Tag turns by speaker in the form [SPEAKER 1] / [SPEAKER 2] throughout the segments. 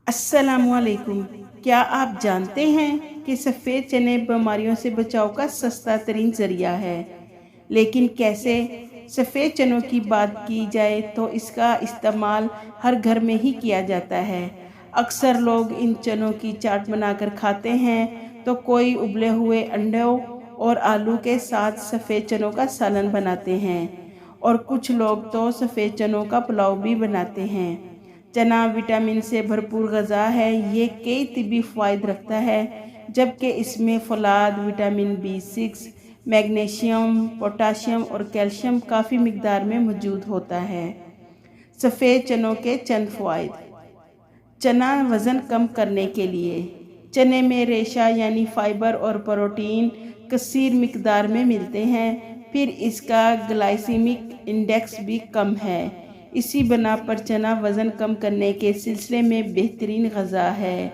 [SPEAKER 1] अस्सलामुअलैकुम। क्या आप जानते हैं कि सफ़ेद चने बीमारियों से बचाव का सस्ता तरीन ज़रिया है। लेकिन कैसे? सफ़ेद चनों की बात की जाए तो इसका इस्तेमाल हर घर में ही किया जाता है। अक्सर लोग इन चनों की चाट बनाकर खाते हैं, तो कोई उबले हुए अंडों और आलू के साथ सफ़ेद चनों का सालन बनाते हैं, और कुछ लोग तो सफ़ेद चनों का पुलाव भी बनाते हैं। चना विटामिन से भरपूर ग़िज़ा है। ये कई तिब्बी फ़वाइद रखता है, जबकि इसमें फ़ौलाद, विटामिन B6, मैग्नीशियम, पोटाशियम और कैल्शियम काफ़ी मिकदार में मौजूद होता है। सफ़ेद चनों के चंद फ़वाइद। चना वज़न कम करने के लिए। चने में रेशा यानी फ़ाइबर और प्रोटीन कसीर मिकदार में मिलते हैं। फिर इसका ग्लाइसीमिक इंडेक्स भी कम है। इसी बना पर चना वज़न कम करने के सिलसिले में बेहतरीन ग़िज़ा है।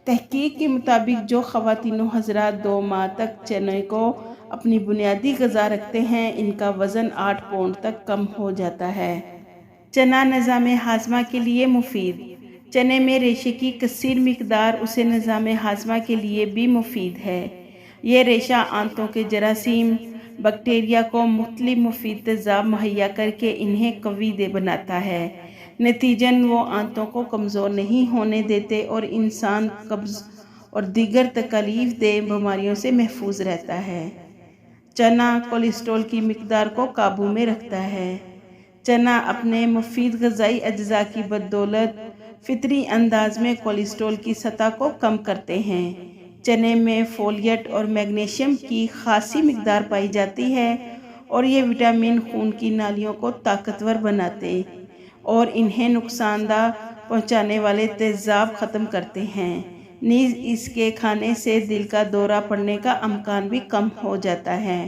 [SPEAKER 1] तहकीक के मुताबिक जो ख़वातीन हज़रात 2 माह तक चने को अपनी बुनियादी ग़िज़ा रखते हैं, इनका वज़न 8 पाउंड तक कम हो जाता है। चना निज़ाम हाज़मा के लिए मुफीद। चने में रेशे की कसीर मिकदार उसे निज़ाम हाज़मा के लिए भी मुफीद है। ये रेशा आंतों के जरासीम, बैक्टीरिया को मुख्तलिफ मुफीद तेज़ाब मुहैया करके इन्हें कवी बनाता है। नतीजन वो आंतों को कमज़ोर नहीं होने देते और इंसान कब्ज़ और दीगर तकलीफ दे बीमारियों से महफूज रहता है। चना कोलेस्ट्रॉल की मिकदार को काबू में रखता है। चना अपने मुफीद ग़िज़ाई अज्जा की बदौलत फितरी अंदाज में कोलेस्ट्रॉल की सतह को कम करते हैं। चने में फोलिएट और मैग्नीशियम की खासी मिकदार पाई जाती है, और ये विटामिन खून की नालियों को ताकतवर बनाते और इन्हें नुकसानदा पहुंचाने वाले तेज़ाब ख़त्म करते हैं। नीज़ इसके खाने से दिल का दौरा पड़ने का अमकान भी कम हो जाता है।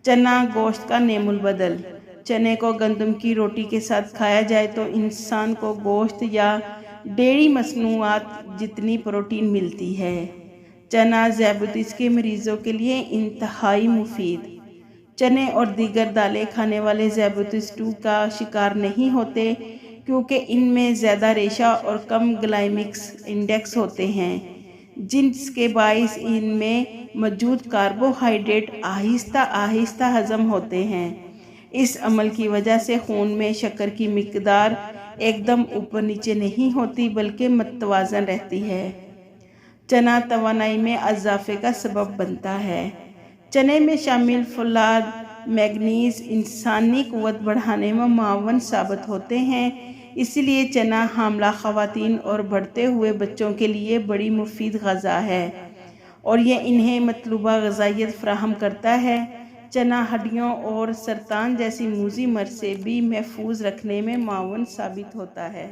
[SPEAKER 1] चना गोश्त का नेमुल बदल। चने को गंदम की रोटी के साथ खाया जाए तो इंसान को गोश्त या डेयरी मसनूआत जितनी प्रोटीन मिलती है। चना ज़ियाबतीस के मरीज़ों के लिए इंतहाई मुफीद। चने और दीगर दालें खाने वाले ज़ियाबतीस 2 का शिकार नहीं होते, क्योंकि इनमें ज़्यादा रेशा और कम ग्लाइमिक्स इंडेक्स होते हैं, जिसके बाइस इनमें मौजूद कार्बोहाइड्रेट आहिस्ता आहिस्ता हज़म होते हैं। इस अमल की वजह से खून में शक्कर की मिकदार एकदम ऊपर नीचे नहीं होती, बल्कि मतवाज़न रहती है। चना तवानाई में इजाफे का सबब बनता है। चने में शामिल फ़ौलाद, मैग्नीज इंसानी क़ुव्वत बढ़ाने में मुआवन साबित होते हैं। इसलिए चना हामला ख़वातीन और बढ़ते हुए बच्चों के लिए बड़ी मुफीद ग़िज़ा है, और यह इन्हें मतलूबा ग़िज़ाइयत फ़राहम करता है। चना हड्डियों और सरतान जैसी मूज़ी मर्ज़ से भी महफूज रखने में मुआवन साबित होता है।